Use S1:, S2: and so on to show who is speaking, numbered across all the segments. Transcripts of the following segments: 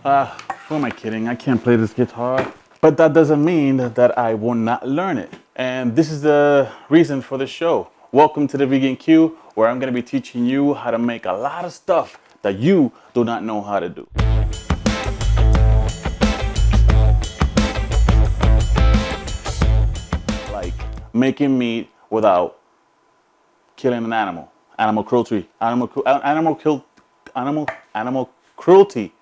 S1: Who am I kidding? I can't play this guitar. But that doesn't mean that I will not learn it. And this is the reason for the show. Welcome to the Vegan Q, where I'm gonna be teaching you how to make a lot of stuff that you do not know how to do. Like making meat without killing an animal. Animal cruelty. Animal cruelty.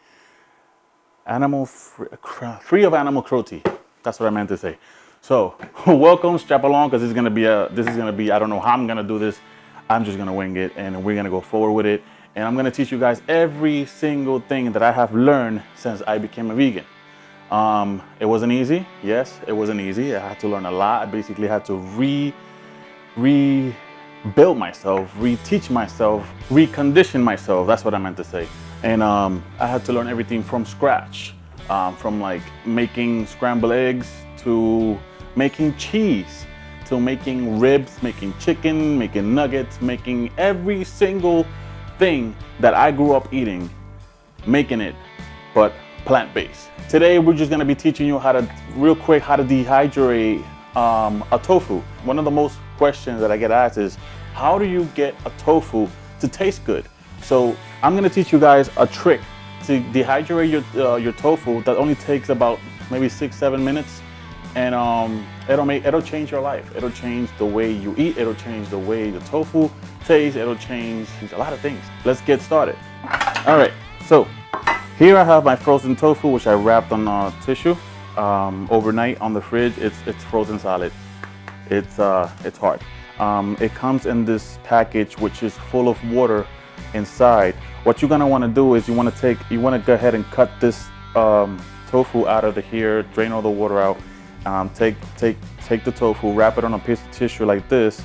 S1: Free of animal cruelty. That's what I meant to say. So welcome, strap along, because this is gonna be I don't know how I'm gonna do this. I'm just gonna wing it and we're gonna go forward with it. And I'm gonna teach you guys every single thing that I have learned since I became a vegan. It wasn't easy. Yes, it wasn't easy. I had to learn a lot. I basically had to rebuild myself, reteach myself, recondition myself. That's what I meant to say. And I had to learn everything from scratch, from like making scrambled eggs to making cheese, to making ribs, making chicken, making nuggets, making every single thing that I grew up eating, making it, but plant-based. Today, we're just gonna be teaching you how to, real quick, how to dehydrate a tofu. One of the most questions that I get asked is, how do you get a tofu to taste good? So I'm gonna teach you guys a trick to dehydrate your tofu that only takes about maybe 6-7 minutes, and it'll change your life. It'll change the way you eat. It'll change the way the tofu tastes. It'll change a lot of things. Let's get started. All right, so here I have my frozen tofu, which I wrapped on tissue overnight on the fridge. It's frozen solid. It's hard. It comes in this package which is full of water inside. What you're gonna want to do is you want to go ahead and cut this tofu out of here, drain all the water out. Take the tofu, wrap it on a piece of tissue like this,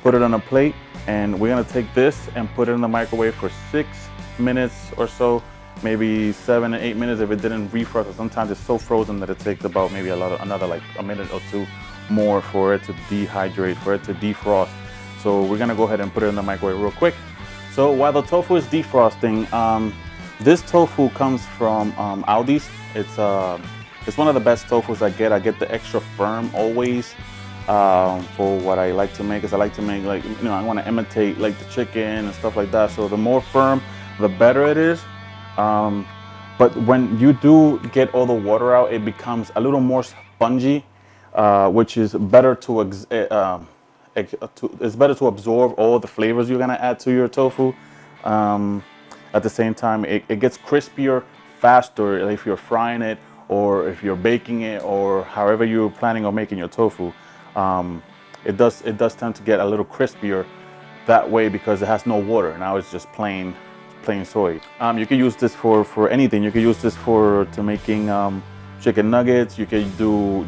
S1: put it on a plate, and we're gonna take this and put it in the microwave for 6 minutes or so, maybe 7 to 8 minutes if it didn't refrost. Sometimes it's so frozen that it takes about maybe another like a minute or two more for it to dehydrate, for it to defrost. So we're gonna go ahead and put it in the microwave real quick. So while the tofu is defrosting, this tofu comes from Aldi's. It's one of the best tofus I get. I get the extra firm always for what I like to make. Is I like to make, like, I want to imitate like the chicken and stuff like that. So the more firm, the better it is. But when you do get all the water out, it becomes a little more spongy, which is better it's better to absorb all the flavors you're gonna add to your tofu. At the same time, it gets crispier faster if you're frying it, or if you're baking it, or however you're planning on making your tofu. It does tend to get a little crispier that way because it has no water. Now it's just plain soy. You can use this for anything. You can use this to making chicken nuggets. You could do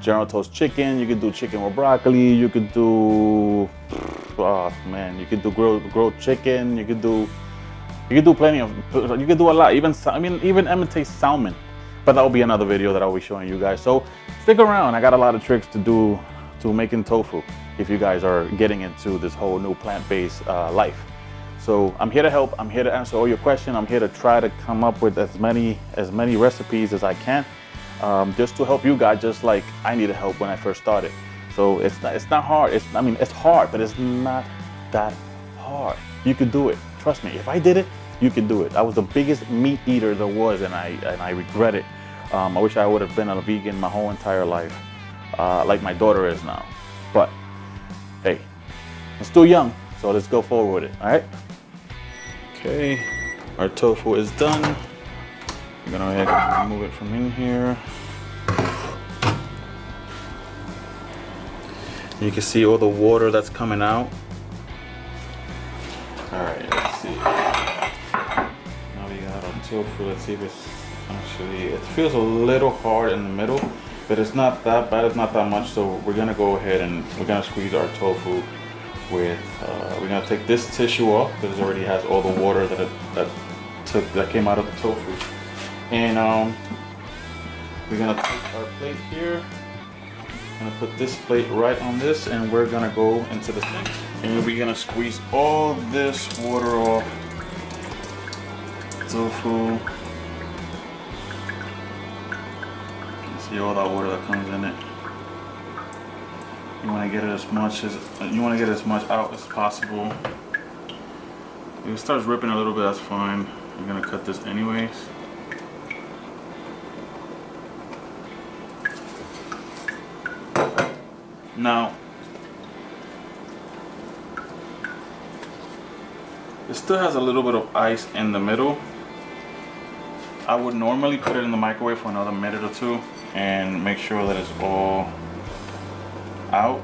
S1: General Toast chicken. You could do chicken with broccoli. You could do you could do grilled chicken. You could do plenty of. You could do a lot. Even imitate salmon. But that will be another video that I'll be showing you guys. So stick around. I got a lot of tricks to do to making tofu if you guys are getting into this whole new plant-based life. So I'm here to help. I'm here to answer all your questions. I'm here to try to come up with as many recipes as I can, just to help you guys, just like I needed help when I first started. So it's not hard. It's hard, but it's not that hard. You could do it. Trust me. If I did it, you could do it. I was the biggest meat eater there was, and I regret it. I wish I would have been a vegan my whole entire life, like my daughter is now. But hey, I'm still young, so let's go forward with it. All right. Okay, our tofu is done. I'm gonna go ahead and remove it from in here. You can see all the water that's coming out. All right, let's see. Now we got our tofu. Let's see if it's actually, it feels a little hard in the middle, but it's not that bad. It's not that much. So we're gonna go ahead and we're gonna squeeze our tofu with, we're gonna take this tissue off because it already has all the water that came out of the tofu. And we're gonna take our plate here. I'm gonna put this plate right on this, and we're gonna go into the sink. And we're gonna squeeze all this water off tofu. You see all that water that comes in it. You want to get it as much out as possible. If it starts ripping a little bit, that's fine. You're gonna cut this anyways. Now, it still has a little bit of ice in the middle. I would normally put it in the microwave for another minute or two and make sure that it's all out.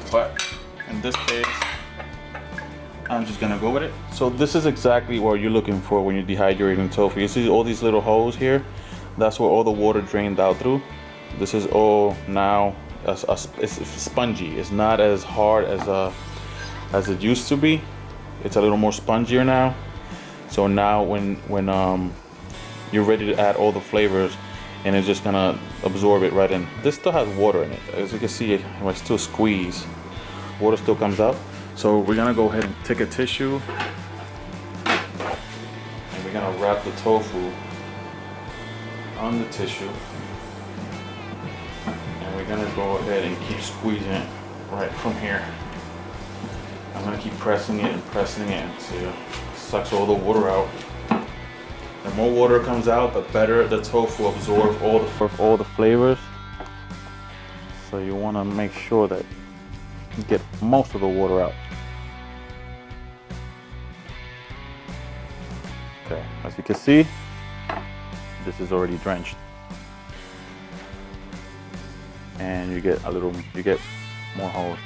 S1: But in this case, I'm just gonna go with it. So this is exactly what you're looking for when you're dehydrating tofu. You see all these little holes here? That's where all the water drained out through. This is all now, it's spongy. It's not as hard as it used to be. It's a little more spongier now. So now when you're ready to add all the flavors, and it's just gonna absorb it right in. This still has water in it. As you can see, if I still squeeze, water still comes out. So we're gonna go ahead and take a tissue and we're gonna wrap the tofu on the tissue, and we're gonna go ahead and keep squeezing it right from here. I'm gonna keep pressing it until it sucks all the water out. The more water comes out, the better the tofu absorbs all the flavors. So you wanna make sure that you get most of the water out. Okay, as you can see, this is already drenched. And you get more holes.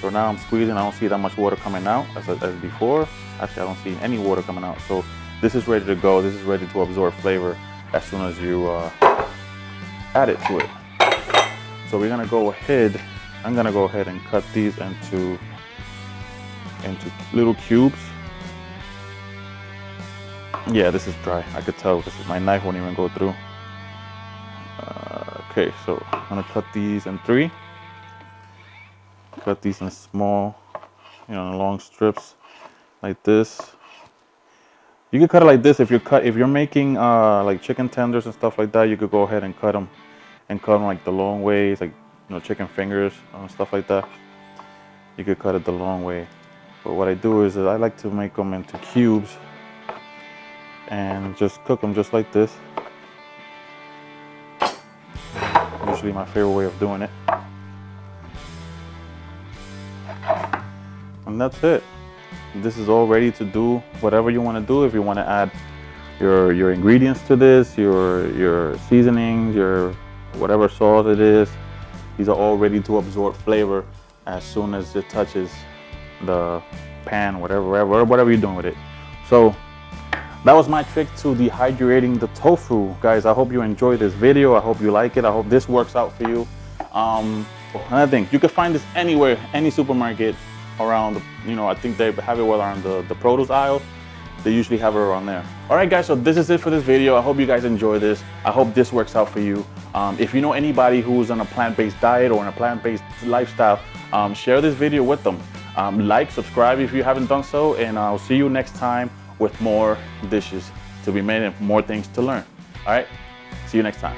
S1: So now I'm squeezing, I don't see that much water coming out as before. Actually, I don't see any water coming out. So this is ready to go. This is ready to absorb flavor as soon as you add it to it. So we're gonna go ahead, I'm gonna go ahead and cut these into little cubes. Yeah, this is dry. I could tell because my knife won't even go through. Okay, so I'm gonna cut these in 3. Cut these in small, long strips like this. You could cut it like this if you're making like chicken tenders and stuff like that. You could go ahead and cut them like the long ways, like chicken fingers and stuff like that. You could cut it the long way. But what I do is I like to make them into cubes and just cook them just like this. Usually my favorite way of doing it. And that's it. This is all ready to do whatever you want to do. If you want to add your ingredients to this, your seasonings, your whatever sauce it is, these are all ready to absorb flavor as soon as it touches the pan, whatever you're doing with it. So that was my trick to dehydrating the tofu. Guys, I hope you enjoyed this video. I hope you like it. I hope this works out for you. Another thing, you can find this anywhere, any supermarket around, I think they have it around the produce aisle. They usually have it around there. All right, guys, so this is it for this video. I hope you guys enjoy this. I hope this works out for you. If you know anybody who's on a plant-based diet or on a plant-based lifestyle, share this video with them. Like, subscribe if you haven't done so, and I'll see you next time with more dishes to be made and more things to learn. All right, see you next time.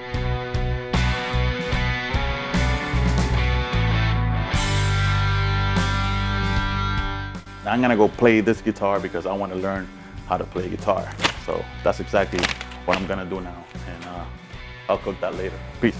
S1: I'm gonna go play this guitar because I want to learn how to play guitar. So that's exactly what I'm gonna do now, and I'll cook that later. Peace.